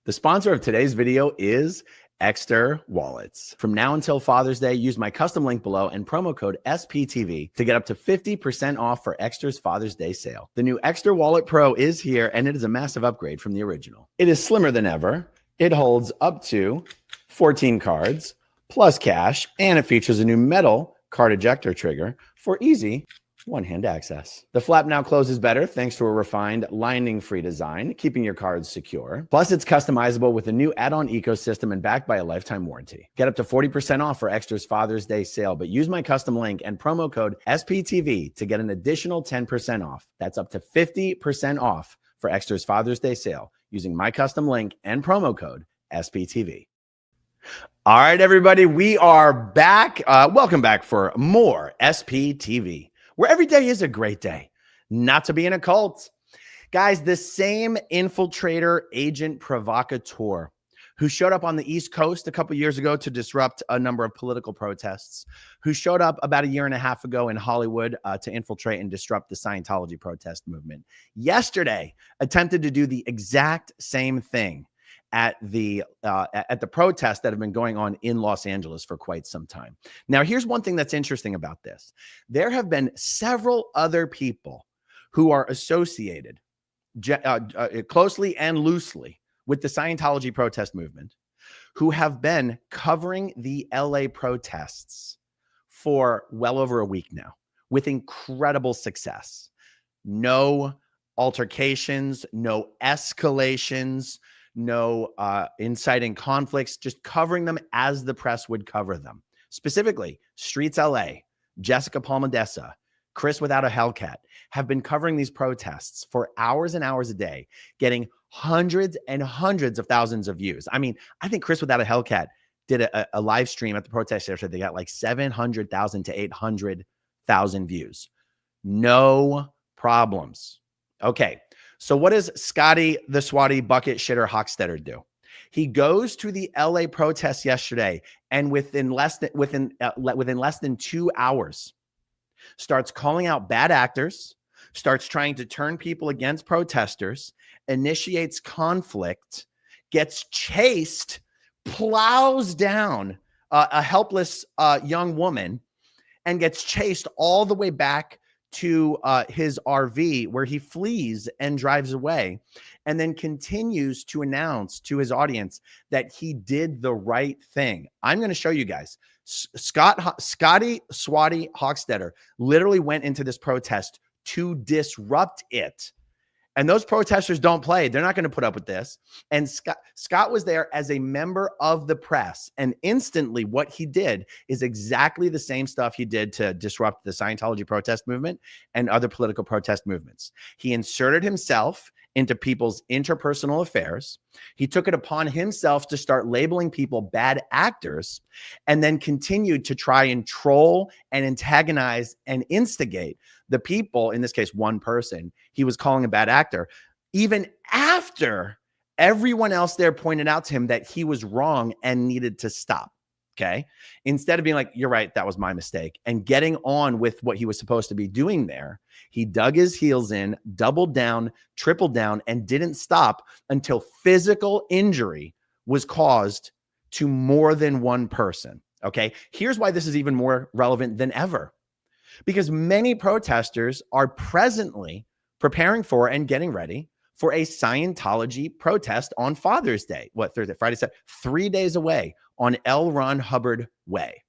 The sponsor of today's video is Ekster wallets. From now until Father's Day, use my custom link below and promo code SPTV to get up to 50% off for Ekster's Father's Day sale. The new Ekster Wallet Pro is here, and it is a massive upgrade from the original. It is slimmer than ever. It holds up to 14 cards plus cash, and it features a new metal card ejector trigger for easy one-hand access. The flap now closes better thanks to a refined lining-free design, keeping your cards secure. Plus, it's customizable with a new add-on ecosystem and backed by a lifetime warranty. Get up to 40% off for Ekster's Father's Day sale, but use my custom link and promo code SPTV to get an additional 10% off. That's up to 50% off for Ekster's Father's Day sale using my custom link and promo code SPTV. All right, everybody, we are back. Welcome back for more SPTV, where every day is a great day not to be in a cult. Guys, the same infiltrator agent provocateur who showed up on the East Coast a couple years ago to disrupt a number of political protests, who showed up about a year and a half ago in Hollywood to infiltrate and disrupt the Scientology protest movement, yesterday attempted to do the exact same thing at the protests that have been going on in Los Angeles for quite some time. Now, here's one thing that's interesting about this. There have been several other people who are associated closely and loosely with the Scientology protest movement who have been covering the LA protests for well over a week now with incredible success. No altercations, no escalations, no inciting conflicts, just covering them as the press would cover them. Specifically, Streets LA, Jessica Palmadessa, Chris Without a Hellcat have been covering these protests for hours and hours a day, getting hundreds and hundreds of thousands of views. I mean, I think Chris Without a Hellcat did a live stream at the protest yesterday. They got like 700,000 to 800,000 views. No problems. Okay. So what does Scotty, the Swatty bucket shitter Hochstetter do? He goes to the LA protests yesterday, and within less than 2 hours, starts calling out bad actors, starts trying to turn people against protesters, initiates conflict, gets chased, plows down a helpless young woman, and gets chased all the way back to his RV, where he flees and drives away, and then continues to announce to his audience that he did the right thing. I'm going to show you guys. Scotty Swatty Hochstetter literally went into this protest to disrupt it. And those protesters don't play. They're not going to put up with this. And Scott was there as a member of the press. And instantly what he did is exactly the same stuff he did to disrupt the Scientology protest movement and other political protest movements. He inserted himself into people's interpersonal affairs. He took it upon himself to start labeling people bad actors, and then continued to try and troll and antagonize and instigate the people, in this case, one person he was calling a bad actor, even after everyone else there pointed out to him that he was wrong and needed to stop. Okay. Instead of being like, you're right, that was my mistake, and getting on with what he was supposed to be doing there, he dug his heels in, doubled down, tripled down, and didn't stop until physical injury was caused to more than one person. Okay. Here's why this is even more relevant than ever. Because many protesters are presently preparing for and getting ready for a Scientology protest on Father's Day. What, Thursday, Friday, Saturday, 3 days away on L. Ron Hubbard Way.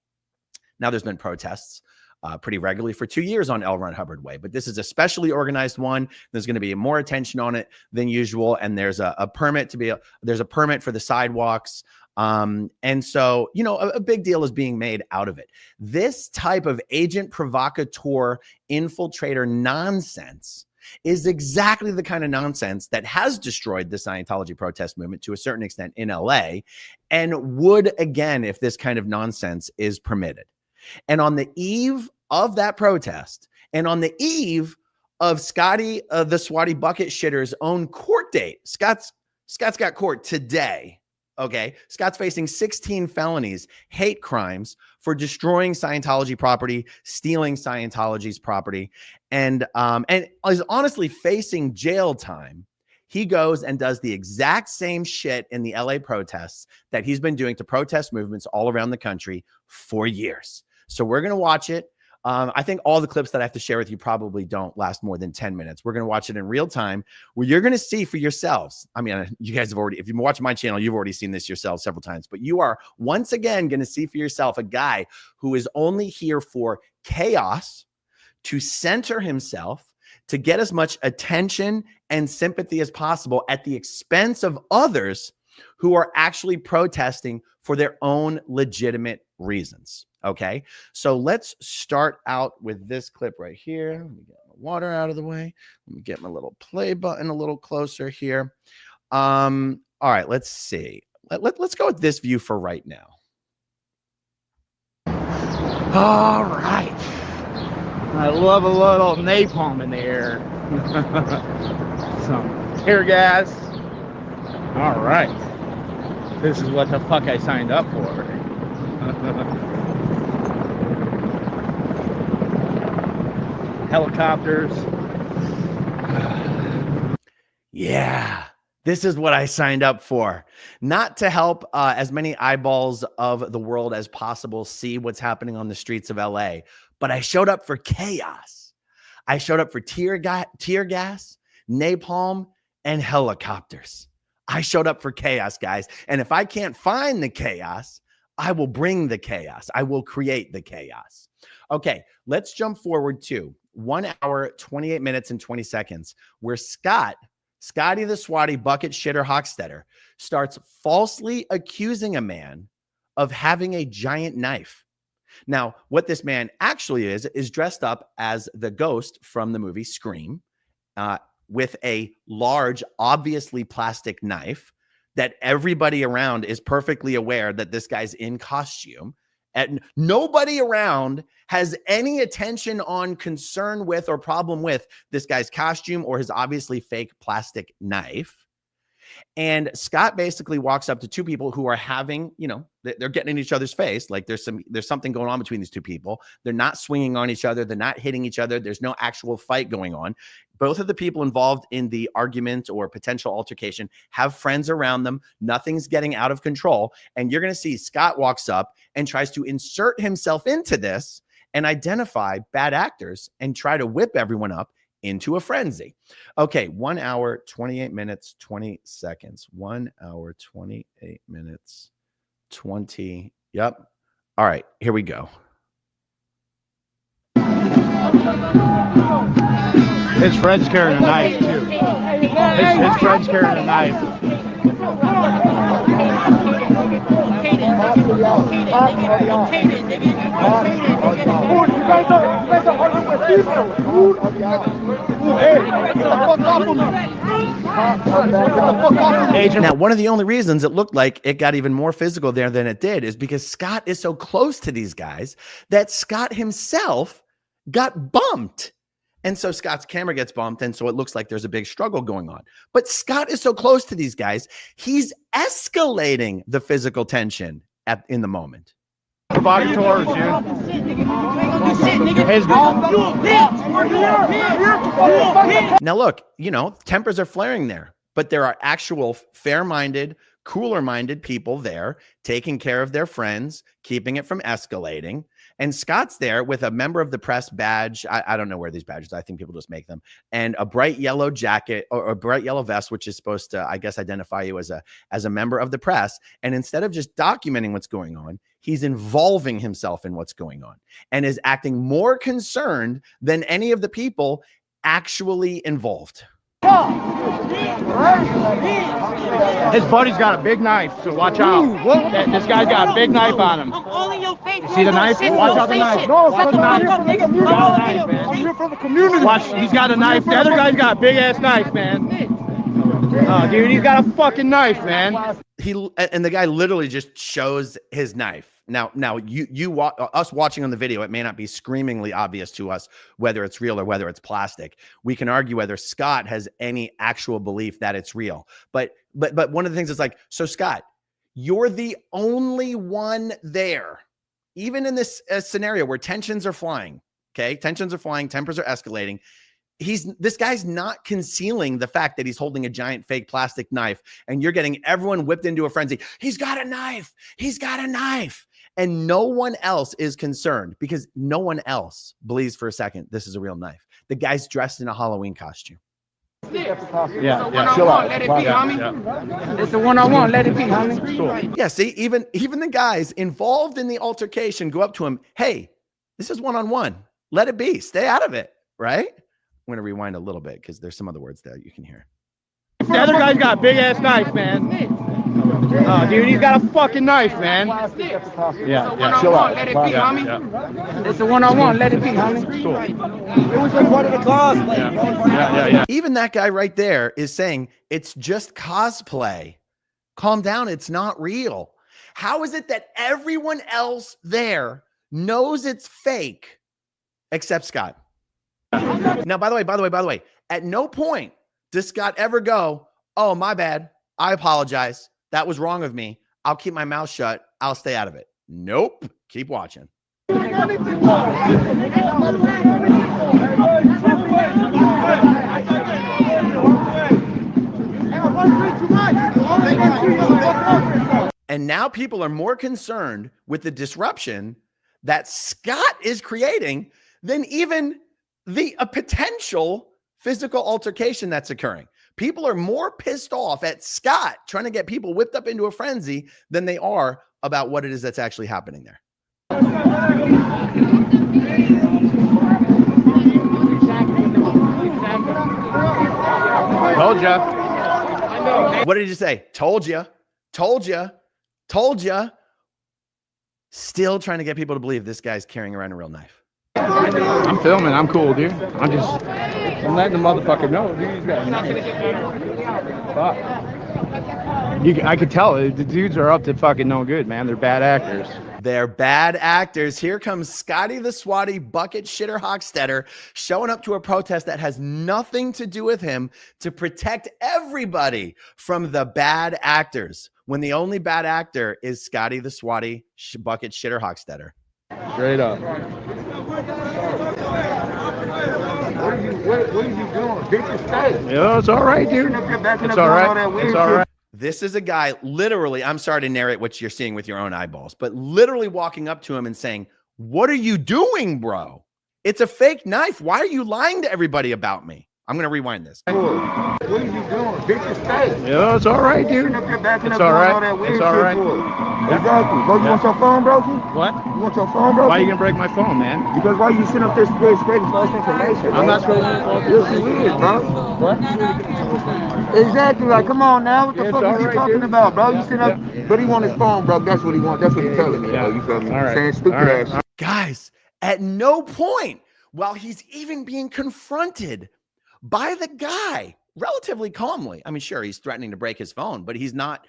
Now, there's been protests pretty regularly for 2 years on L. Ron Hubbard Way, but this is a specially organized one. There's going to be more attention on it than usual, and there's a permit there's a permit for the sidewalks. And so, you know, a big deal is being made out of it. This type of agent provocateur infiltrator nonsense is exactly the kind of nonsense that has destroyed the Scientology protest movement to a certain extent in LA, and would again if this kind of nonsense is permitted. And on the eve of that protest, and on the eve of Scotty, the Swatty bucket shitter's own court date, Scott's got court today. Okay. Scott's facing 16 felonies, hate crimes for destroying Scientology property, stealing Scientology's property, and is honestly facing jail time. he goes and does the exact same shit in the LA protests that he's been doing to protest movements all around the country for years. So we're going to watch it. I think all the clips that I have to share with you probably don't last more than 10 minutes. We're going to watch it in real time where you're going to see for yourselves. I mean, you guys have already, if you've been watching my channel, you've already seen this yourselves several times, but you are once again going to see for yourself a guy who is only here for chaos, to center himself, to get as much attention and sympathy as possible at the expense of others who are actually protesting for their own legitimate reasons. Okay, so let's start out with this clip right here. Let me get my water out of the way. Let me get my little play button a little closer here. All right, let's see. Let's go with this view for right now. All right. I love a little napalm in the air. Some tear gas. All right. This is what the fuck I signed up for. Helicopters. Yeah, this is what I signed up for. Not to help as many eyeballs of the world as possible see what's happening on the streets of LA, but I showed up for chaos. I showed up for tear gas, napalm, and helicopters. I showed up for chaos, guys. And if I can't find the chaos, I will bring the chaos. I will create the chaos. Okay, let's jump forward to 1 hour, 28 minutes, and 20 seconds, where Scotty the Swatty bucket shitter Hochstetter starts falsely accusing a man of having a giant knife. Now, what this man actually is dressed up as the ghost from the movie Scream, with a large, obviously plastic knife that everybody around is perfectly aware that this guy's in costume. And nobody around has any attention on, concern with, or problem with this guy's costume or his obviously fake plastic knife. And Scott basically walks up to two people who are having, you know, they're getting in each other's face. Like there's something going on between these two people. They're not swinging on each other. They're not hitting each other. There's no actual fight going on. Both of the people involved in the argument or potential altercation have friends around them. Nothing's getting out of control. And you're going to see Scott walks up and tries to insert himself into this and identify bad actors and try to whip everyone up into a frenzy. Okay, 1 hour, 28 minutes, 20 seconds. 1 hour, 28 minutes, 20. Yep. All right, here we go. His friend's carrying a knife, too. His friend's carrying a knife. Now, one of the only reasons it looked like it got even more physical there than it did is because Scott is so close to these guys that Scott himself got bumped. And so Scott's camera gets bumped, and so it looks like there's a big struggle going on. But Scott is so close to these guys, he's escalating the physical tension in the moment. Provocateur, dude. Now, look, you know, tempers are flaring there, but there are actual fair-minded, cooler-minded people there taking care of their friends, keeping it from escalating. And Scott's there with a member of the press badge. I don't know where these badges are. I think people just make them. And a bright yellow jacket or a bright yellow vest, which is supposed to, I guess, identify you as a member of the press. And instead of just documenting what's going on, he's involving himself in what's going on and is acting more concerned than any of the people actually involved. His buddy's got a big knife, so watch out. This guy's got a big knife on him. You see the knife? Watch out the knife. Watch the knife. I'm here for the community. Watch, he's got a knife. The other guy's got a big ass knife, man. Oh, dude, he's got a fucking knife, man. And the guy literally just shows his knife. Now, us watching on the video, it may not be screamingly obvious to us whether it's real or whether it's plastic. We can argue whether Scott has any actual belief that it's real. But one of the things is like, so Scott, you're the only one there, even in this scenario where tensions are flying. Okay, tensions are flying, tempers are escalating. this guy's not concealing the fact that he's holding a giant fake plastic knife, and you're getting everyone whipped into a frenzy. He's got a knife. He's got a knife. And no one else is concerned because no one else believes for a second this is a real knife. The guy's dressed in a Halloween costume. Yeah. Chill out. Let it be, homie. It's the one I want. Let it be, homie. Cool. Yeah, see, even the guys involved in the altercation go up to him. Hey, this is one-on-one. Let it be. Stay out of it, right? I'm going to rewind a little bit because there's some other words that you can hear. The other guy's got a big-ass knife, man. Oh, dude, he's got a fucking knife, man. Yeah. Chill out. Let it be, homie. It's the one I want. Let it be, homie. Cool. It was just one of the cosplay. Yeah. Even that guy right there is saying it's just cosplay. Calm down. It's not real. How is it that everyone else there knows it's fake except Scott? Now, by the way, at no point does Scott ever go, oh, my bad. I apologize. That was wrong of me. I'll keep my mouth shut. I'll stay out of it. Nope. Keep watching. And now people are more concerned with the disruption that Scott is creating than even a potential physical altercation that's occurring. People are more pissed off at Scott trying to get people whipped up into a frenzy than they are about what it is that's actually happening there. Told ya. What did you say? Told you. Told you. Told you. Still trying to get people to believe this guy's carrying around a real knife. I'm filming. I'm cool, dude. I'm letting the motherfucker know, dude. I could tell the dudes are up to fucking no good, man. They're bad actors. They're bad actors. Here comes Scotty the Swatty bucket shitter Hochstetter showing up to a protest that has nothing to do with him to protect everybody from the bad actors, when the only bad actor is Scotty the Swatty bucket shitter Hochstetter. Straight up. What are you doing? Bitch, stay. Yeah, it's all right, dude. It's all right. It's all right. This is a guy literally, I'm sorry to narrate what you're seeing with your own eyeballs, but literally walking up to him and saying, what are you doing, bro? It's a fake knife. Why are you lying to everybody about me? I'm going to rewind this. What are you doing? Bitch, stay. Yeah, it's all right, dude. It's all right. It's all right. Exactly. Bro, you want your phone broken? What? You want your phone broken? Why are you going to break my phone, man? Because why you sitting up there spreading false information? I'm not spreading false information. Yes, you is, bro. What? Exactly. Like, come on now. What the Yeah, fuck is he right, talking dude. about, bro? You sitting up, but he want his phone, bro. That's what he want. That's what he's telling me, bro. You feel me? All right. Saying stupid ass shit. Guys, at no point while he's even being confronted by the guy relatively calmly. I mean, sure, he's threatening to break his phone, but he's not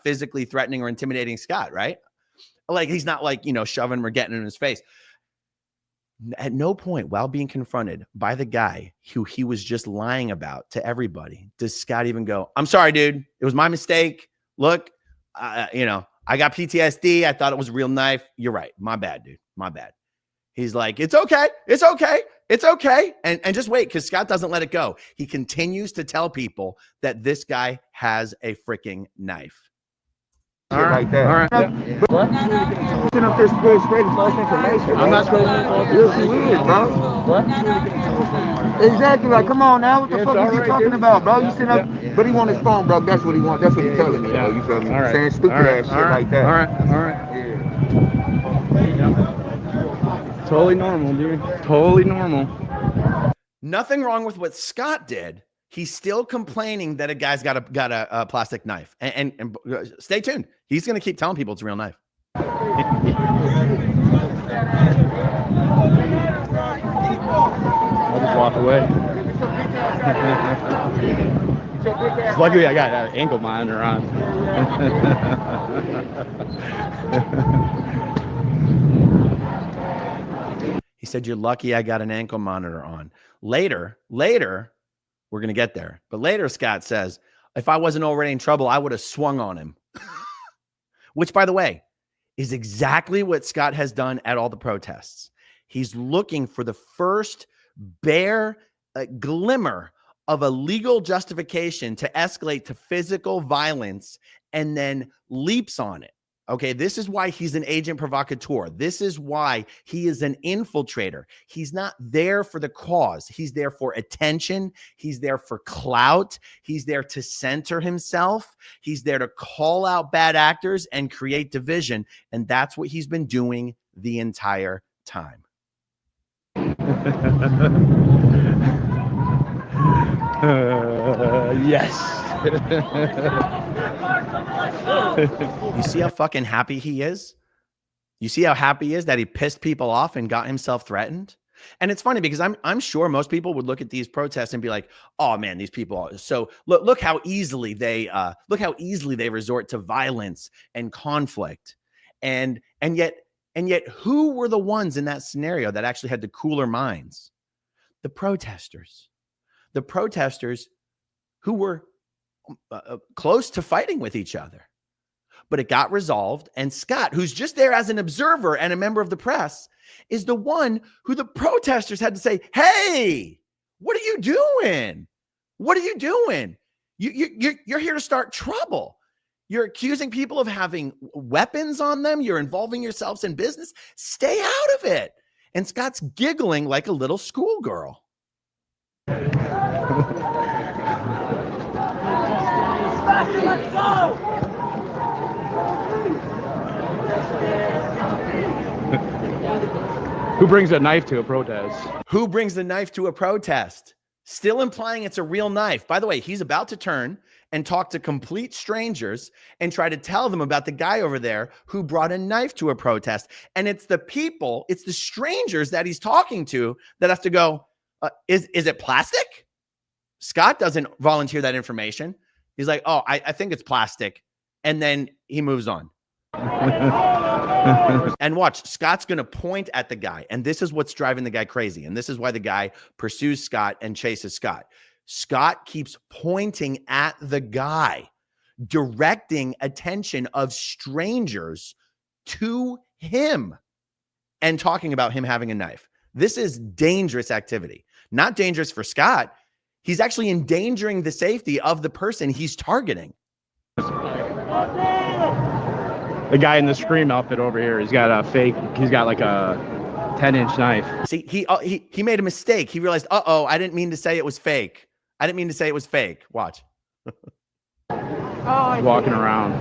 physically threatening or intimidating Scott, right? Like, he's not like, shoving or getting in his face. At no point while being confronted by the guy who he was just lying about to everybody, does Scott even go, I'm sorry, dude. It was my mistake. Look, I got PTSD. I thought it was a real knife. You're right. My bad, dude. My bad. He's like, it's okay. It's okay. It's okay. And just wait, because Scott doesn't let it go. He continues to tell people that this guy has a freaking knife. All right. Like that. All right. What? Sitting up there spreading false information. I'm not spreading false Yes, you is, bro. What? Exactly. Like, come on now. What the Yeah, fuck it's is he all right, talking dude. about, bro? You sitting up, but he want his phone, bro. That's what he want. That's what he's telling me, bro. You feel me? All right. Saying stupid ass shit like that. All right. Yeah. Totally normal, dude. Totally normal. Nothing wrong with what Scott did. He's still complaining that a guy's got a plastic knife. And stay tuned. He's going to keep telling people it's a real knife. I'll just walk away. It's lucky I got that ankle monitor on. He said, you're lucky I got an ankle monitor on. Later, we're going to get there. But later, Scott says, if I wasn't already in trouble, I would have swung on him. Which, by the way, is exactly what Scott has done at all the protests. He's looking for the first bare a glimmer of a legal justification to escalate to physical violence and then leaps on it. Okay, this is why he's an agent provocateur. This is why he is an infiltrator. He's not there for the cause. He's there for attention. He's there for clout. He's there to center himself. He's there to call out bad actors and create division. And that's what he's been doing the entire time. Yes. You see how fucking happy he is? You see how happy he is that he pissed people off and got himself threatened? And it's funny because I'm sure most people would look at these protests and be like, "Oh man, these people are so look how easily they resort to violence and conflict." And yet who were the ones in that scenario that actually had the cooler minds? The protesters. The protesters who were close to fighting with each other. But it got resolved, and Scott, who's just there as an observer and a member of the press, is the one who the protesters had to say, "Hey, what are you doing? What are you doing? You're here to start trouble. You're accusing people of having weapons on them. You're involving yourselves in business. Stay out of it." And Scott's giggling like a little schoolgirl. Let's go! Who brings a knife to a protest? Who brings the knife to a protest? Still implying it's a real knife. By the way, he's about to turn and talk to complete strangers and try to tell them about the guy over there who brought a knife to a protest. And it's the people, it's the strangers that he's talking to that have to go, is it plastic? Scott doesn't volunteer that information. He's like, "Oh, I think it's plastic." And then he moves on. And watch, Scott's going to point at the guy. And this is what's driving the guy crazy. And this is why the guy pursues Scott and chases Scott. Scott keeps pointing at the guy, directing attention of strangers to him and talking about him having a knife. This is dangerous activity. Not dangerous for Scott. He's actually endangering the safety of the person he's targeting. The guy in the Scream outfit over here, he's got a fake, he's got like a 10-inch knife. See, he made a mistake. He realized, uh-oh, I didn't mean to say it was fake. I didn't mean to say it was fake. Watch. Walking around.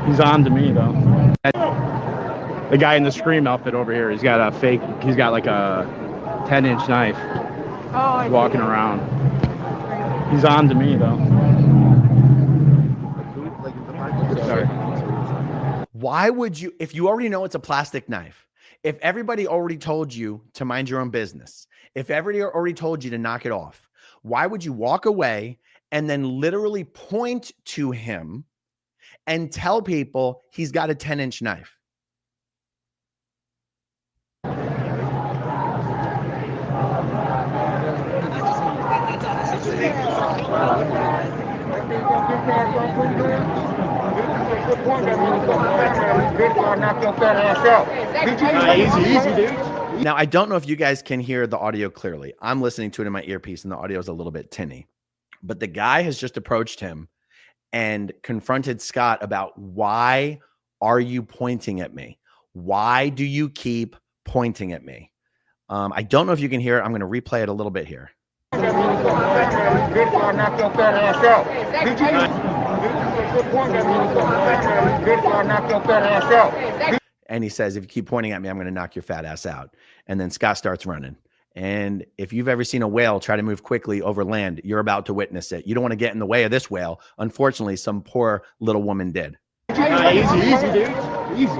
He's on to me, though. The guy in the Scream outfit over here, he's got a fake, he's got like a 10-inch knife. Walking around. He's on to me, though. Why would you, if you already know it's a plastic knife, if everybody already told you to mind your own business, if everybody already told you to knock it off, why would you walk away and then literally point to him and tell people he's got a 10-inch knife? Now, I don't know if you guys can hear the audio clearly. I'm listening to it in my earpiece and the audio is a little bit tinny. But the guy has just approached him and confronted Scott about, why are you pointing at me? Why do you keep pointing at me? I don't know if you can hear it. I'm going to replay it a little bit here. And he says, "If you keep pointing at me, I'm going to knock your fat ass out." And then Scott starts running. And if you've ever seen a whale try to move quickly over land, you're about to witness it. You don't want to get in the way of this whale. Unfortunately, some poor little woman did. Easy, dude. Easy.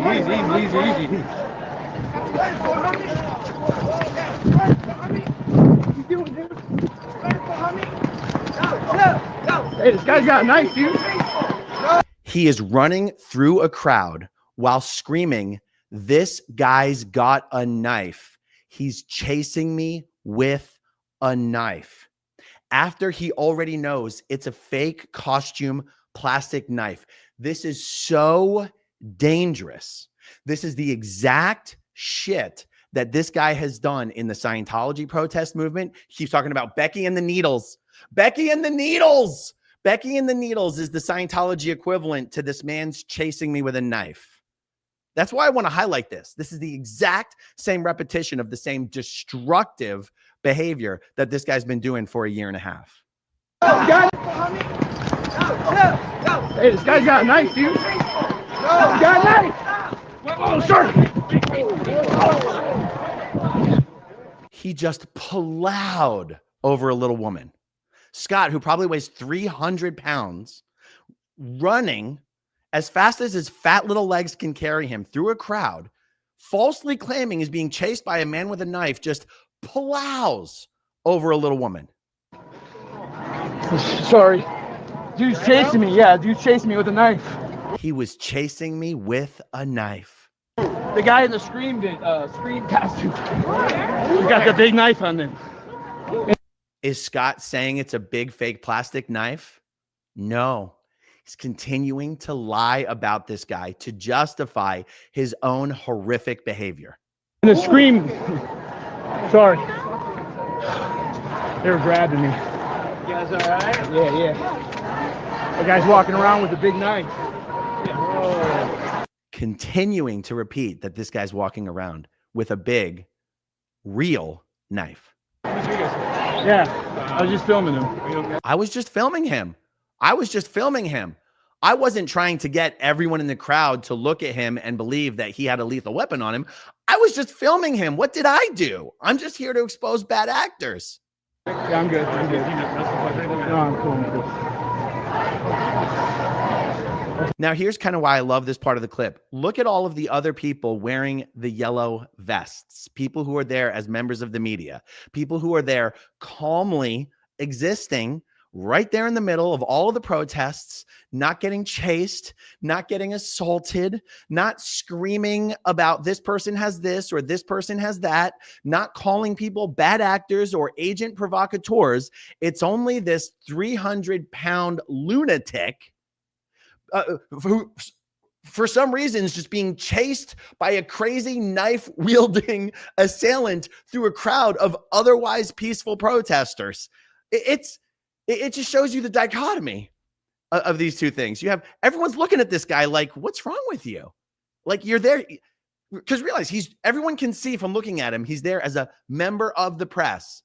Hey, this guy's got a knife, dude. He is running through a crowd while screaming, "This guy's got a knife. He's chasing me with a knife." After he already knows it's a fake costume plastic knife. This is so dangerous. This is the exact shit that this guy has done in the Scientology protest movement. He keeps talking about Becky and the needles. Becky and the needles. Becky and the needles is the Scientology equivalent to this man's chasing me with a knife. That's why I want to highlight this. This is the exact same repetition of the same destructive behavior that this guy's been doing for a year and a half. Hey, this guy's got a knife, dude. He's got a knife. Oh, sorry. He just plowed over a little woman. Scott, who probably weighs 300 pounds, running as fast as his fat little legs can carry him through a crowd, falsely claiming he's being chased by a man with a knife, just plows over a little woman. Sorry. Dude's chasing me. Yeah, dude's chasing me with a knife. He was chasing me with a knife. The guy in the Scream costume. He got the big knife on him. Is Scott saying it's a big fake plastic knife? No. He's continuing to lie about this guy to justify his own horrific behavior. In the Scream. Sorry. They were grabbing me. You guys all right? Yeah. The guy's walking around with a big knife. Continuing to repeat that this guy's walking around with a big, real knife. Yeah, I was just filming him. I was just filming him. I wasn't trying to get everyone in the crowd to look at him and believe that he had a lethal weapon on him. I was just filming him. What did I do? I'm just here to expose bad actors. Yeah, I'm good. No, I'm cool. Now, here's kind of why I love this part of the clip. Look at all of the other people wearing the yellow vests, people who are there as members of the media, people who are there calmly existing right there in the middle of all of the protests, not getting chased, not getting assaulted, not screaming about this person has this or this person has that, not calling people bad actors or agent provocateurs. It's only this 300-pound lunatic who, for some reason, is just being chased by a crazy knife-wielding assailant through a crowd of otherwise peaceful protesters. It just shows you the dichotomy of these two things. You have everyone's looking at this guy like, what's wrong with you? Like, you're there because realize everyone can see from looking at him, he's there as a member of the press.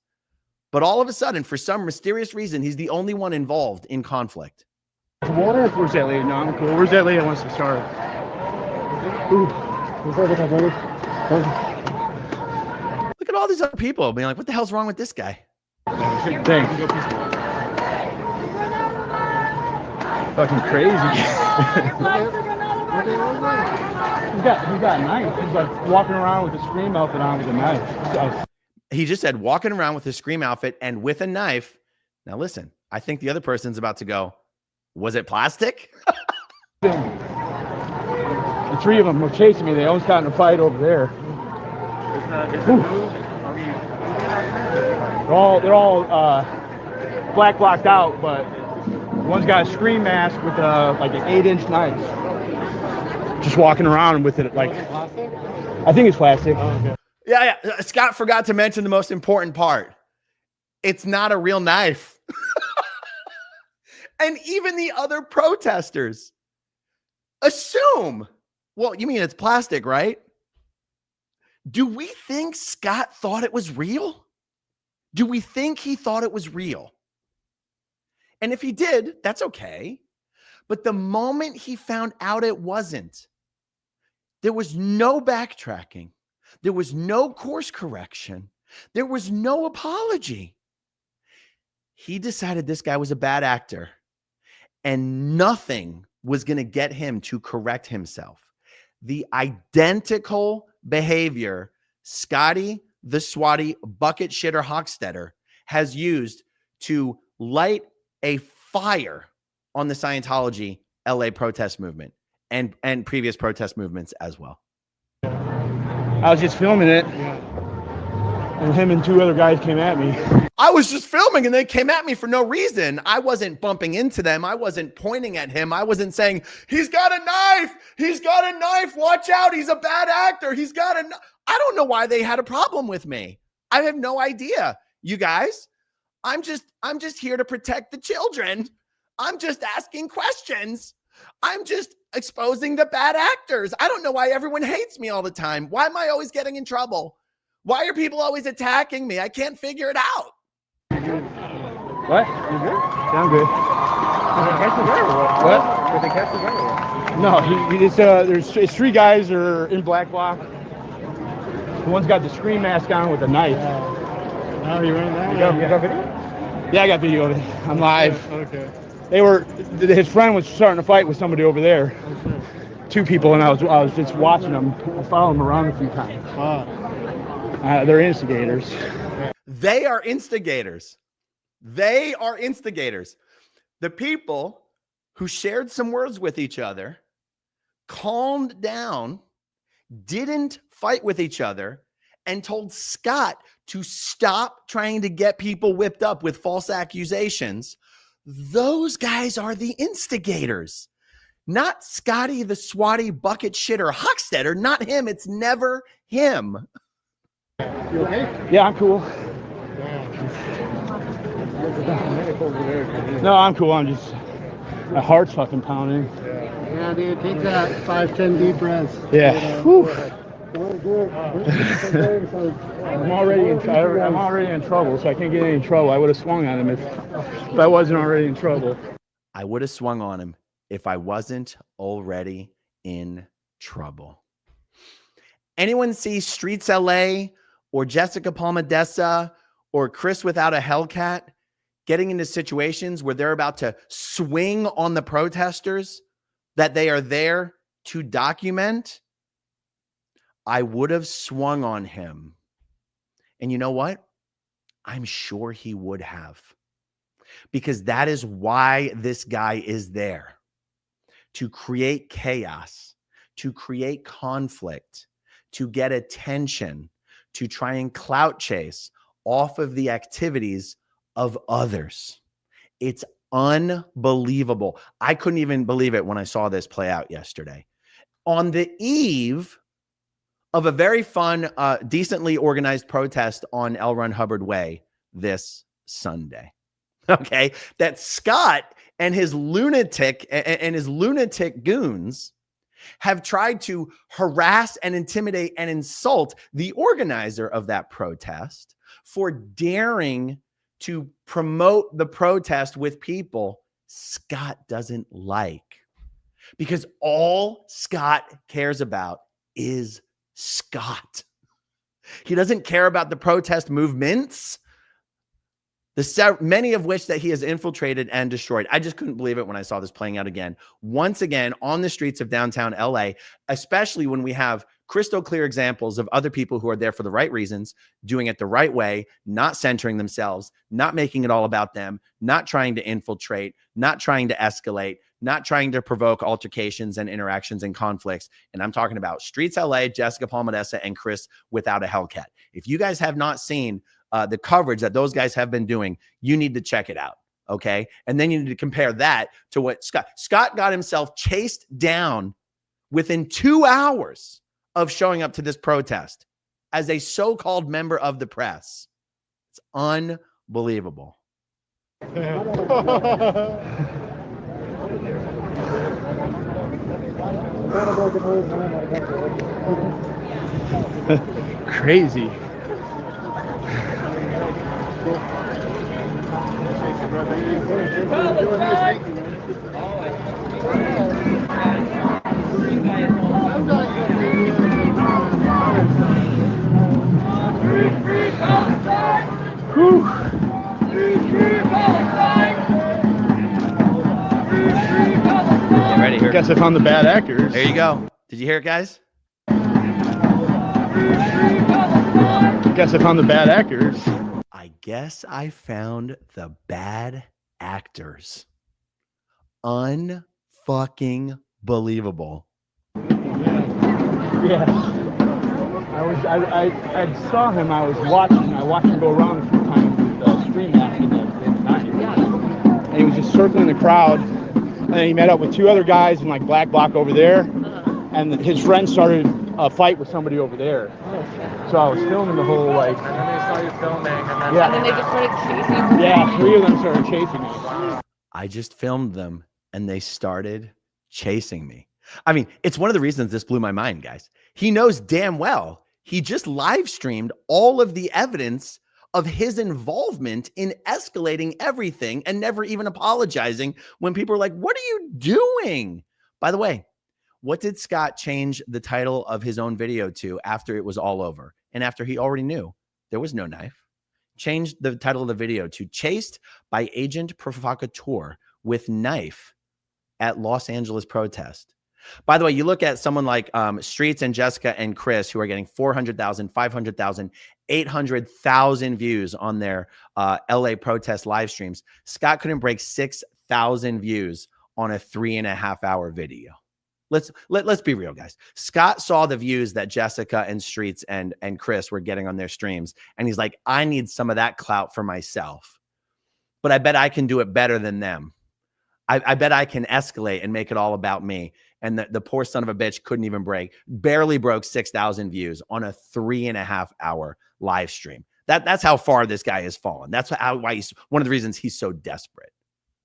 But all of a sudden, for some mysterious reason, he's the only one involved in conflict. Water? Where's that lady? No, I'm cool. Where's that lady that wants to start? Look at all these other people being like, what the hell's wrong with this guy? Thanks. Fucking crazy. He's got a knife. He's like walking around with a Scream outfit on with a knife. He just said walking around with his Scream outfit and with a knife. Now listen, I think the other person's about to go, was it plastic? The three of them were chasing me. They almost got in a fight over there. They're all black blocked out, but one's got a Scream mask with like an 8-inch knife. Just walking around with it, like, I think it's plastic. Oh, okay. Yeah. Scott forgot to mention the most important part. It's not a real knife. And even the other protesters assume, well, you mean it's plastic, right? Do we think Scott thought it was real? Do we think he thought it was real? And if he did, that's okay. But the moment he found out it wasn't, there was no backtracking. There was no course correction. There was no apology. He decided this guy was a bad actor. And nothing was going to get him to correct himself. The identical behavior Scotty, the Swatty, bucket shitter Hochstetter has used to light a fire on the Scientology LA protest movement and previous protest movements as well. I was just filming it. And him and 2 other guys came at me. I was just filming and they came at me for no reason. I wasn't bumping into them. I wasn't pointing at him. I wasn't saying, he's got a knife. He's got a knife. Watch out. He's a bad actor. He's got a knife. I don't know why they had a problem with me. I have no idea, you guys. I'm just here to protect the children. I'm just asking questions. I'm just exposing the bad actors. I don't know why everyone hates me all the time. Why am I always getting in trouble? Why are people always attacking me? I can't figure it out. What? You good? Yeah, I'm good. Did they catch the guy or what? What? Did they catch the guy or what? No, he just, there's 3 guys that are in black bloc. The one's got the screen mask on with a knife. Oh, you running that? You got video? Yeah, I got video of it. I'm live. Okay. His friend was starting to fight with somebody over there. 2 people, and I was just watching them. I followed them around a few times. They're instigators. They are instigators. They are instigators. The people who shared some words with each other, calmed down, didn't fight with each other, and told Scott to stop trying to get people whipped up with false accusations. Those guys are the instigators. Not Scotty, the Swatty bucket shitter Hochstetter. Not him. It's never him. You okay? Yeah, I'm cool. No, I'm cool. I'm just, my heart's fucking pounding. Yeah, dude, take that 5-10 deep breaths. Yeah. I'm already in trouble, so I can't get any trouble. I would have swung on him if I wasn't already in trouble. I would have swung on him if I wasn't already in trouble. Anyone see Streets LA or Jessica Palmadessa or Chris Without a Hellcat getting into situations where they're about to swing on the protesters that they are there to document? I would have swung on him. And you know what? I'm sure he would have. Because that is why this guy is there. To create chaos, to create conflict, to get attention, to try and clout chase off of the activities of others. It's unbelievable. I couldn't even believe it when I saw this play out yesterday. On the eve of a very fun, decently organized protest on L. Ron Hubbard Way this Sunday. Okay, that Scott and his lunatic goons have tried to harass and intimidate and insult the organizer of that protest for daring to promote the protest with people Scott doesn't like. Because all Scott cares about is Scott. He doesn't care about the protest movements, many of which that he has infiltrated and destroyed. I just couldn't believe it when I saw this playing out again. Once again, on the streets of downtown LA, especially when we have crystal clear examples of other people who are there for the right reasons, doing it the right way, not centering themselves, not making it all about them, not trying to infiltrate, not trying to escalate, not trying to provoke altercations and interactions and conflicts. And I'm talking about Streets LA, Jessica Palmadessa, and Chris Without a Hellcat. If you guys have not seen the coverage that those guys have been doing, you need to check it out, okay? And then you need to compare that to what Scott got himself chased down within 2 hours of showing up to this protest as a so-called member of the press. It's unbelievable. Crazy. Whew. Get ready here. Guess I found the bad actors. There you go. Did you hear it, guys? Guess I found the bad actors. I guess I found the bad actors. Unfucking believable. Yeah. I saw him. I watched him go around a few times with the screen mask in the night. And he was just circling the crowd. And then he met up with two other guys in like black bloc over there. And his friend started a fight with somebody over there. So I was filming the whole like. And then they saw you filming, And then they just started chasing you. Yeah, 3 of them started chasing me. I just filmed them and they started chasing me. I mean, it's one of the reasons this blew my mind, guys. He knows damn well he just live streamed all of the evidence of his involvement in escalating everything and never even apologizing when people are like, what are you doing? By the way, what did Scott change the title of his own video to after it was all over and after he already knew there was no knife? Changed the title of the video to Chased by Agent Provocateur with Knife at Los Angeles Protest. By the way, you look at someone like Streets and Jessica and Chris, who are getting 400,000, 500,000, 800,000 views on their LA protest live streams. Scott couldn't break 6,000 views on a 3.5-hour video. Let's be real, guys. Scott saw the views that Jessica and Streets and Chris were getting on their streams, and he's like, I need some of that clout for myself, but I bet I can do it better than them. I bet I can escalate and make it all about me. And the poor son of a bitch couldn't even barely broke 6,000 views on a 3.5-hour live stream. That's how far this guy has fallen. That's why he's one of the reasons he's so desperate.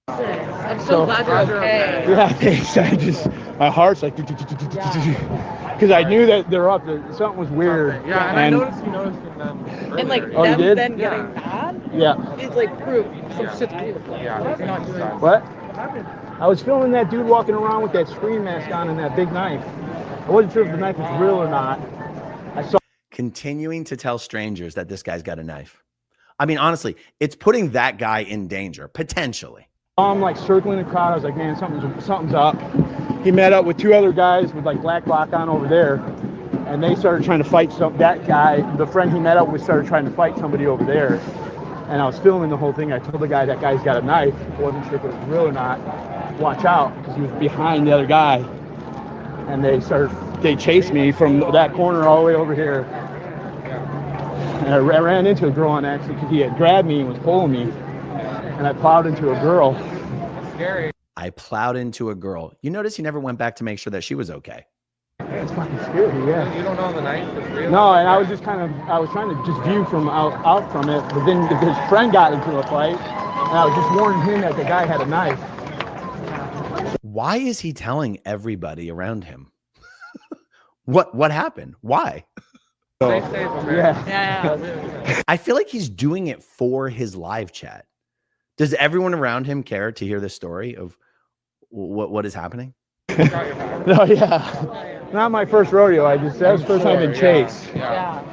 I'm so glad you're okay. Yeah, thanks. My heart's like, because I knew that they're up there. Something was weird. Yeah, and I noticed you noticed in them earlier. And like Oh, you them did? then getting mad Yeah. is like proof some shit's real. Yeah, it's not just that. What? I was filming that dude walking around with that screen mask on and that big knife. I wasn't sure if the knife was real or not. I saw. Continuing to tell strangers that this guy's got a knife. I mean, honestly, it's putting that guy in danger, potentially. I'm like circling the crowd. I was like, man, something's up. He met up with 2 other guys with like black bloc on over there, and they started trying to fight that guy. The friend he met up with started trying to fight somebody over there, and I was filming the whole thing. I told the guy that guy's got a knife. I wasn't sure if it was real or not. Watch out, because he was behind the other guy, and they chased me from that corner all the way over here. And I ran into a girl on accident because he had grabbed me and was pulling me. And I plowed into a girl. Scary. I plowed into a girl. You notice he never went back to make sure that she was okay. It's fucking scary, yeah. You don't know the knife is real? No, and I was trying to just view from out from it, but then his friend got into a fight, and I was just warning him that the guy had a knife. Why is he telling everybody around him? What happened? Why? So, Stay safe, okay? Yeah. I feel like he's doing it for his live chat. Does everyone around him care to hear the story of what is happening? No, yeah. Not my first rodeo. That was the first time I've been chased. Yeah.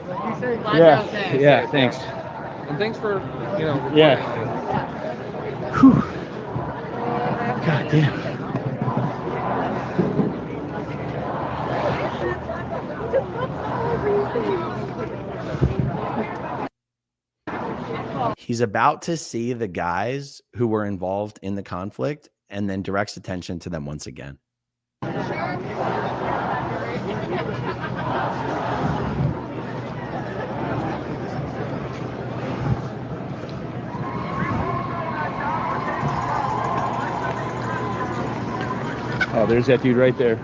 Yeah, thanks. And thanks for, Yeah. Whew. God damn. He's about to see the guys who were involved in the conflict and then directs attention to them once again. Oh, there's that dude right there.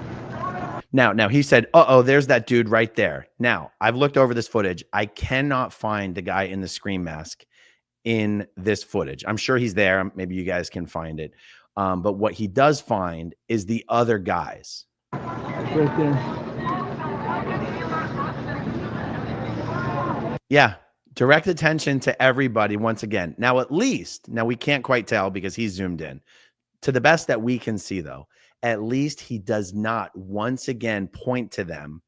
Now he said, uh-oh, there's that dude right there. Now, I've looked over this footage. I cannot find the guy in the scream mask in this footage. I'm sure he's there. Maybe you guys can find it. But what he does find is the other guys. Right there. Yeah. Direct attention to everybody once again. Now, at least, now we can't quite tell because he's zoomed in. To the best that we can see, though, at least he does not once again point to them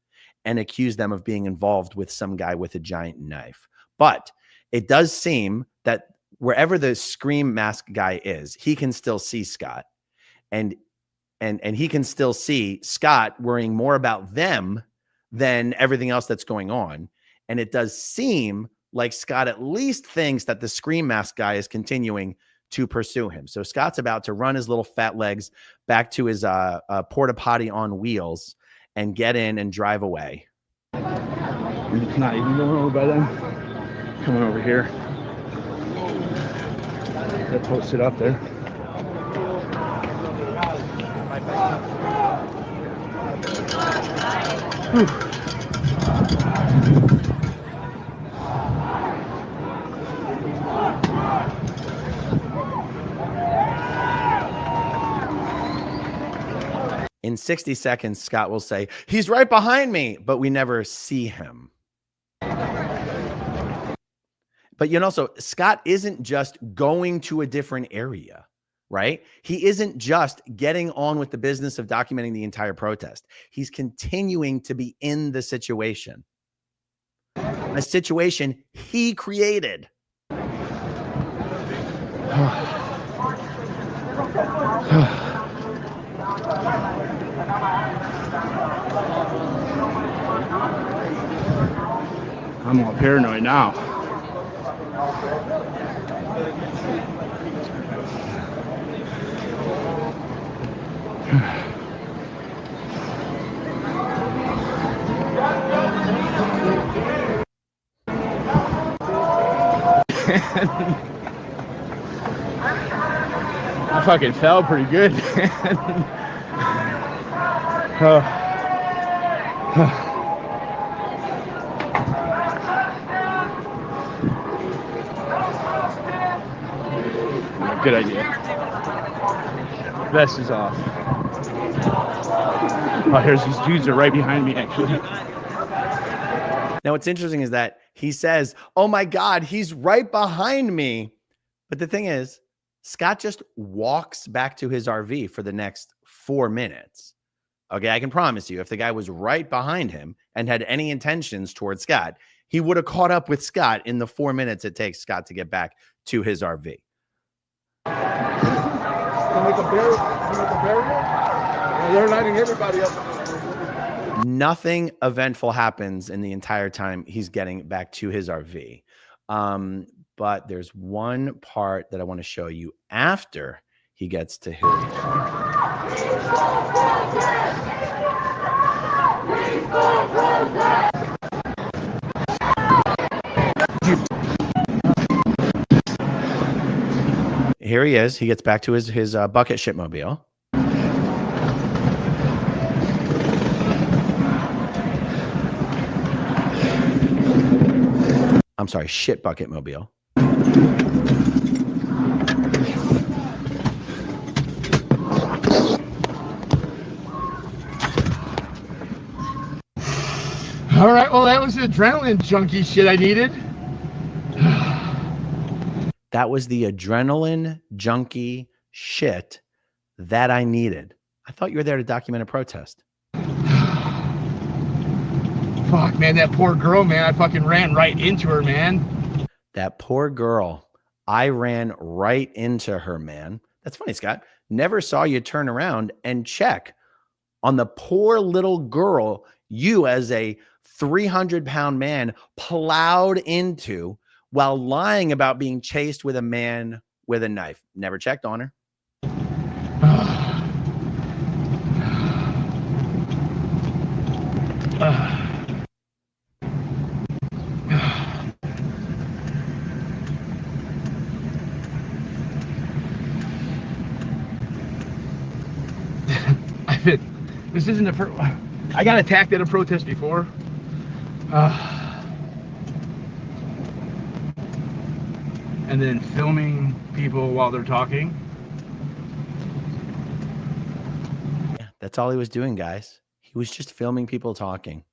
and accuse them of being involved with some guy with a giant knife. But it does seem that wherever the scream mask guy is, he can still see Scott. And he can still see Scott worrying more about them than everything else that's going on. And it does seem like Scott at least thinks that the scream mask guy is continuing to pursue him. So Scott's about to run his little fat legs back to his porta potty on wheels and get in and drive away. It's not even going over by them. Coming over here. They're posted up there. Whew. In 60 seconds, Scott will say, he's right behind me, but we never see him. But you know, so Scott isn't just going to a different area, right? He isn't just getting on with the business of documenting the entire protest. He's continuing to be in the situation. A situation he created. I'm all paranoid now. I fucking fell pretty good, man. Good idea. Vest is off. Oh, here's these dudes are right behind me, actually. Now, what's interesting is that he says, oh my God, he's right behind me. But the thing is, Scott just walks back to his RV for the next 4 minutes. Okay, I can promise you, if the guy was right behind him and had any intentions towards Scott, he would have caught up with Scott in the 4 minutes it takes Scott to get back to his RV. They're lighting everybody up. Nothing eventful happens in the entire time he's getting back to his RV. But there's one part that I want to show you after he gets to his Here he is. He gets back to his bucket shipmobile. I'm sorry, shit bucket mobile. All right, well, that was the adrenaline junkie shit I needed. That was the adrenaline junkie shit that I needed. I thought you were there to document a protest. Fuck, man, that poor girl, man. I fucking ran right into her, man. That poor girl. I ran right into her, man. That's funny, Scott. Never saw you turn around and check on the poor little girl you, as a 300-pound man, plowed into while lying about being chased with a man with a knife. Never checked on her. This isn't the first. I got attacked at a protest before. And then filming people while they're talking. Yeah, that's all he was doing, guys. He was just filming people talking.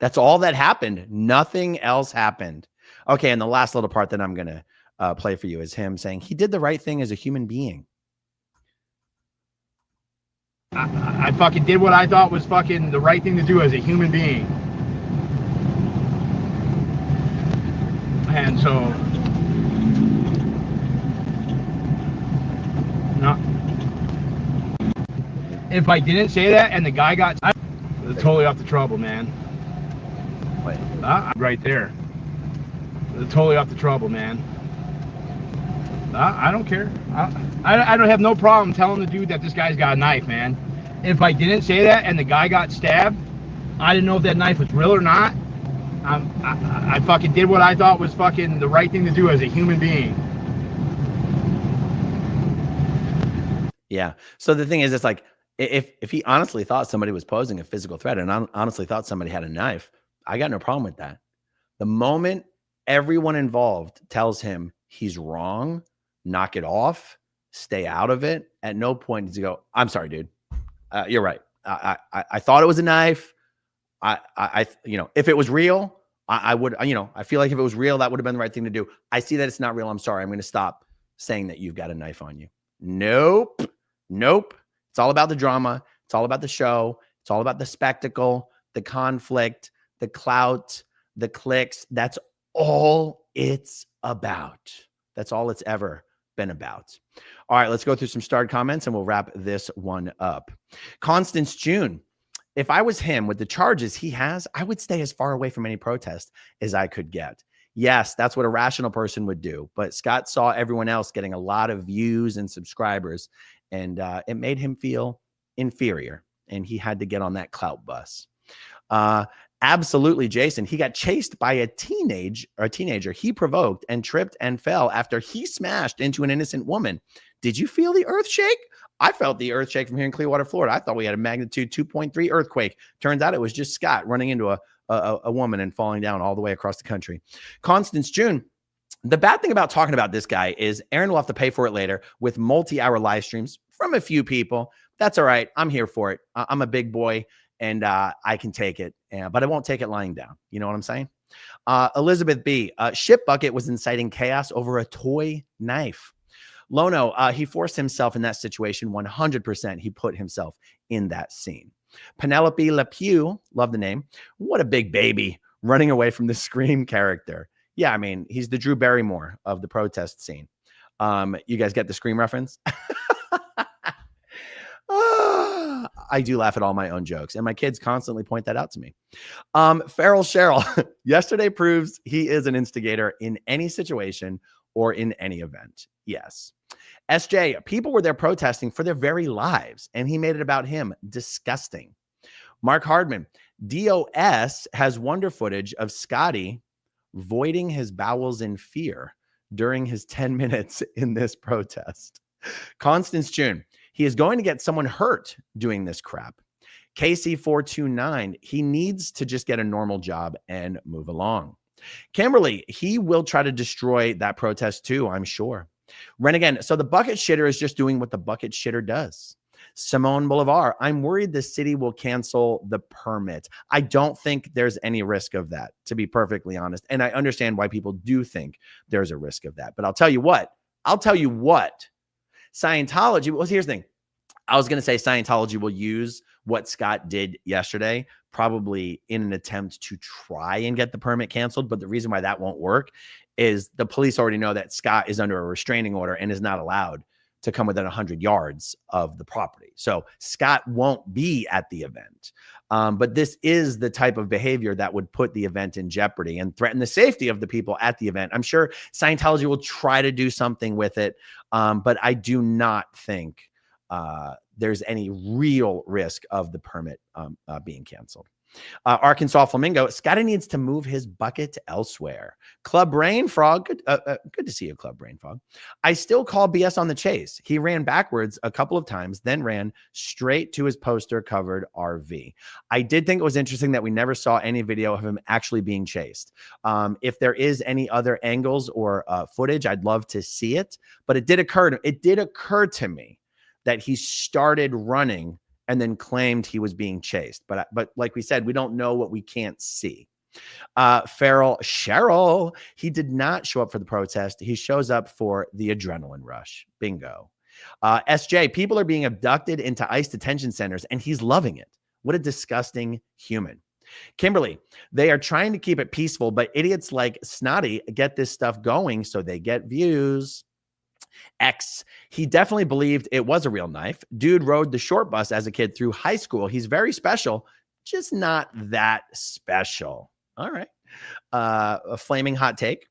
That's all that happened. Nothing else happened. Okay, and the last little part that I'm going to play for you is him saying he did the right thing as a human being. I fucking did what I thought was fucking the right thing to do as a human being. And so, no. If I didn't say that and the guy got totally off the trouble, man. Wait. Right there. Totally off the trouble, man. I don't care. I don't have no problem telling the dude that this guy's got a knife, man. If I didn't say that and the guy got stabbed, I didn't know if that knife was real or not. I fucking did what I thought was fucking the right thing to do as a human being. Yeah. So the thing is, it's like, if he honestly thought somebody was posing a physical threat and honestly thought somebody had a knife, I got no problem with that. The moment everyone involved tells him he's wrong, knock it off, stay out of it, at no point does he go, I'm sorry, dude. You're right. I thought it was a knife. If it was real, I would, I feel like if it was real, that would have been the right thing to do. I see that it's not real. I'm sorry. I'm going to stop saying that you've got a knife on you. Nope. It's all about the drama. It's all about the show. It's all about the spectacle, the conflict, the clout, the clicks. That's all it's about. That's all it's ever been about. All right, let's go through some starred comments and we'll wrap this one up. Constance June. If I was him with the charges he has, I would stay as far away from any protest as I could get. Yes, that's what a rational person would do. But Scott saw everyone else getting a lot of views and subscribers, and it made him feel inferior, and he had to get on that clout bus. Absolutely, Jason. He got chased by a teenager he provoked and tripped and fell after he smashed into an innocent woman. Did you feel the earth shake? I felt the earth shake from here in Clearwater, Florida. I thought we had a magnitude 2.3 earthquake. Turns out it was just Scott running into a woman and falling down all the way across the country. Constance June. The bad thing about talking about this guy is Aaron will have to pay for it later with multi-hour live streams from a few people. That's all right. I'm here for it. I'm a big boy and I can take it, but I won't take it lying down. You know what I'm saying? Elizabeth B. Ship Bucket was inciting chaos over a toy knife. Lono, he forced himself in that situation 100%. He put himself in that scene. Penelope Le Pew, love the name. What a big baby running away from the Scream character. Yeah, I mean, he's the Drew Barrymore of the protest scene. You guys get the Scream reference? I do laugh at all my own jokes, and my kids constantly point that out to me. Feral Cheryl, yesterday proves he is an instigator in any situation or in any event. Yes. SJ, people were there protesting for their very lives, and he made it about him. Disgusting. Mark Hardman, DOS has wonder footage of Scotty voiding his bowels in fear during his 10 minutes in this protest. Constance June, he is going to get someone hurt doing this crap. KC429, he needs to just get a normal job and move along. Kimberly, he will try to destroy that protest too, I'm sure. Renegan, so the bucket shitter is just doing what the bucket shitter does. Simone Bolivar, I'm worried the city will cancel the permit. I don't think there's any risk of that, to be perfectly honest. And I understand why people do think there's a risk of that. But I'll tell you what, Scientology, well, here's the thing. I was going to say Scientology will use what Scott did yesterday, probably in an attempt to try and get the permit canceled. But the reason why that won't work is the police already know that Scott is under a restraining order and is not allowed to come within 100 yards of the property. So Scott won't be at the event. But this is the type of behavior that would put the event in jeopardy and threaten the safety of the people at the event. I'm sure Scientology will try to do something with it, but I do not think there's any real risk of the permit being canceled. Arkansas Flamingo, Scotty needs to move his bucket elsewhere. Club Brain Frog, good to see you, Club Brain Frog. I still call BS on the chase. He ran backwards a couple of times, then ran straight to his poster covered RV. I did think it was interesting that we never saw any video of him actually being chased. If there is any other angles or footage, I'd love to see it. But it did occur to me that he started running and then claimed he was being chased. But like we said, we don't know what we can't see. Feral Cheryl, he did not show up for the protest. He shows up for the adrenaline rush. Bingo. SJ, people are being abducted into ICE detention centers, and he's loving it. What a disgusting human. Kimberly, they are trying to keep it peaceful, but idiots like Snotty get this stuff going so they get views. X, he definitely believed it was a real knife. Dude rode the short bus as a kid through high school. He's very special, just not that special. All right. A flaming hot take.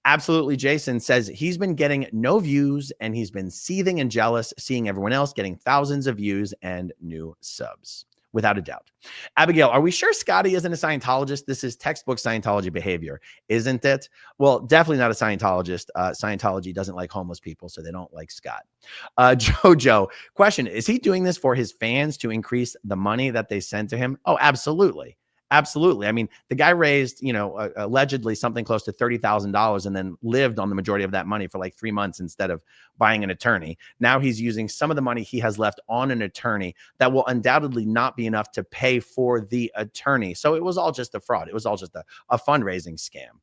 Absolutely. Jason says he's been getting no views and he's been seething and jealous, seeing everyone else getting thousands of views and new subs. without a doubt. Abigail, are we sure Scotty isn't a Scientologist? This is textbook Scientology behavior, isn't it? Well, definitely not a Scientologist. Scientology doesn't like homeless people, so they don't like Scott. Jojo, question, is he doing this for his fans to increase the money that they send to him? Oh, absolutely. Absolutely. I mean, the guy raised, allegedly something close to $30,000 and then lived on the majority of that money for like 3 months instead of buying an attorney. Now he's using some of the money he has left on an attorney that will undoubtedly not be enough to pay for the attorney. So it was all just a fraud. It was all just a fundraising scam.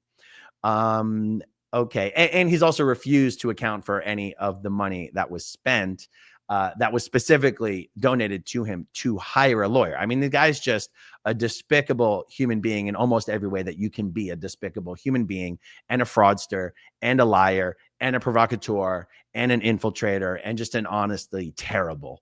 Okay. And he's also refused to account for any of the money that was spent that was specifically donated to him to hire a lawyer. I mean, the guy's just a despicable human being in almost every way that you can be a despicable human being, and a fraudster and a liar and a provocateur and an infiltrator and just an honestly terrible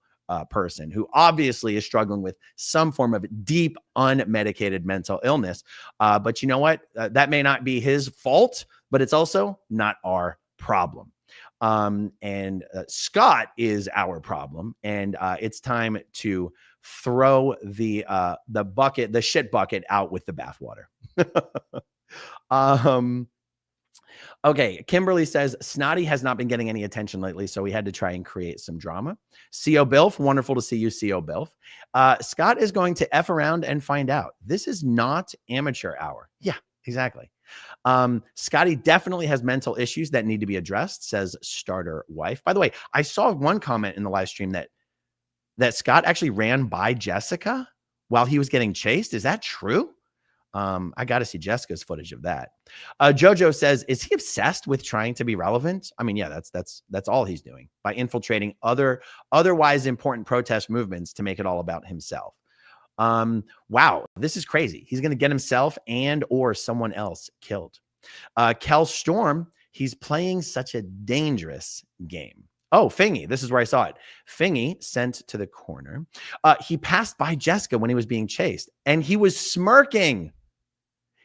person who obviously is struggling with some form of deep unmedicated mental illness. But you know what? That may not be his fault, but it's also not our problem. Scott is our problem, and it's time to throw the shit bucket out with the bathwater. Okay, Kimberly says Snotty has not been getting any attention lately, so we had to try and create some drama. CO Bilf, wonderful to see you, CO Bilf. Scott is going to F around and find out. This is not amateur hour. Yeah, exactly. Scotty definitely has mental issues that need to be addressed, says Starter Wife. By the way, I saw one comment in the live stream that Scott actually ran by Jessica while he was getting chased. Is that true? I got to see Jessica's footage of that. Jojo says, is he obsessed with trying to be relevant? I mean, yeah, that's all he's doing by infiltrating otherwise important protest movements to make it all about himself. Wow, this is crazy. He's going to get himself and or someone else killed. Kel Storm, he's playing such a dangerous game. Oh, Fingy, this is where I saw it. Fingy sent to the corner. He passed by Jessica when he was being chased, and he was smirking.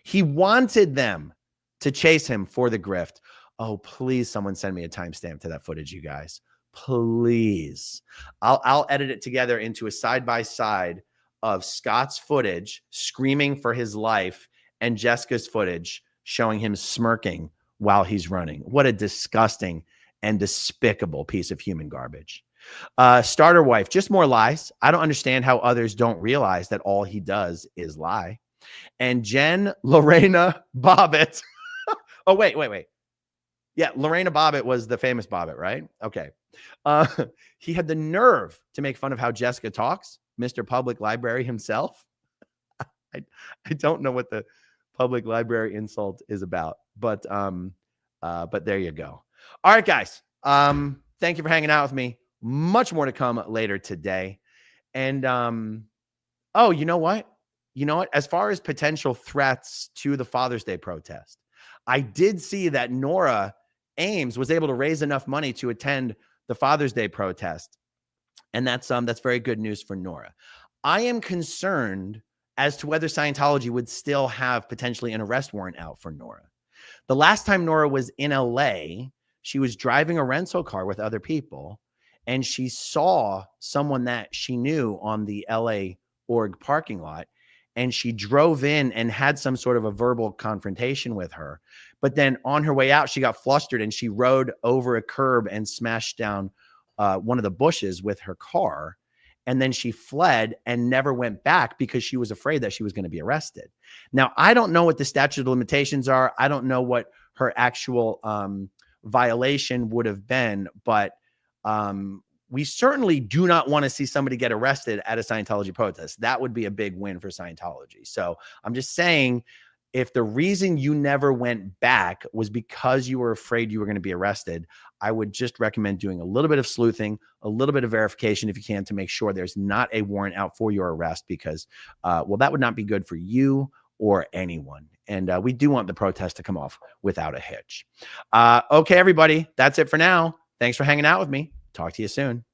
He wanted them to chase him for the grift. Oh, please, someone send me a timestamp to that footage, you guys. Please. I'll edit it together into a side-by-side of Scott's footage screaming for his life and Jessica's footage showing him smirking while he's running. What a disgusting and despicable piece of human garbage. Starter Wife, just more lies. I don't understand how others don't realize that all he does is lie. And Jen Lorena Bobbitt. Oh, wait. Yeah, Lorena Bobbitt was the famous Bobbitt, right? Okay. He had the nerve to make fun of how Jessica talks. Mr. Public Library himself. I don't know what the public library insult is about, but there you go. All right, guys. Thank you for hanging out with me. Much more to come later today. And oh, you know what? As far as potential threats to the Father's Day protest, I did see that Nora Ames was able to raise enough money to attend the Father's Day protest. And that's very good news for Nora. I am concerned as to whether Scientology would still have potentially an arrest warrant out for Nora. The last time Nora was in LA, she was driving a rental car with other people, and she saw someone that she knew on the LA org parking lot, and she drove in and had some sort of a verbal confrontation with her. But then on her way out, she got flustered and she rode over a curb and smashed down one of the bushes with her car. And then she fled and never went back because she was afraid that she was going to be arrested. Now, I don't know what the statute of limitations are. I don't know what her actual violation would have been, but we certainly do not want to see somebody get arrested at a Scientology protest. That would be a big win for Scientology. So I'm just saying, if the reason you never went back was because you were afraid you were going to be arrested, I would just recommend doing a little bit of sleuthing, a little bit of verification if you can, to make sure there's not a warrant out for your arrest, because, well, that would not be good for you or anyone. And we do want the protest to come off without a hitch. Okay, everybody, that's it for now. Thanks for hanging out with me. Talk to you soon.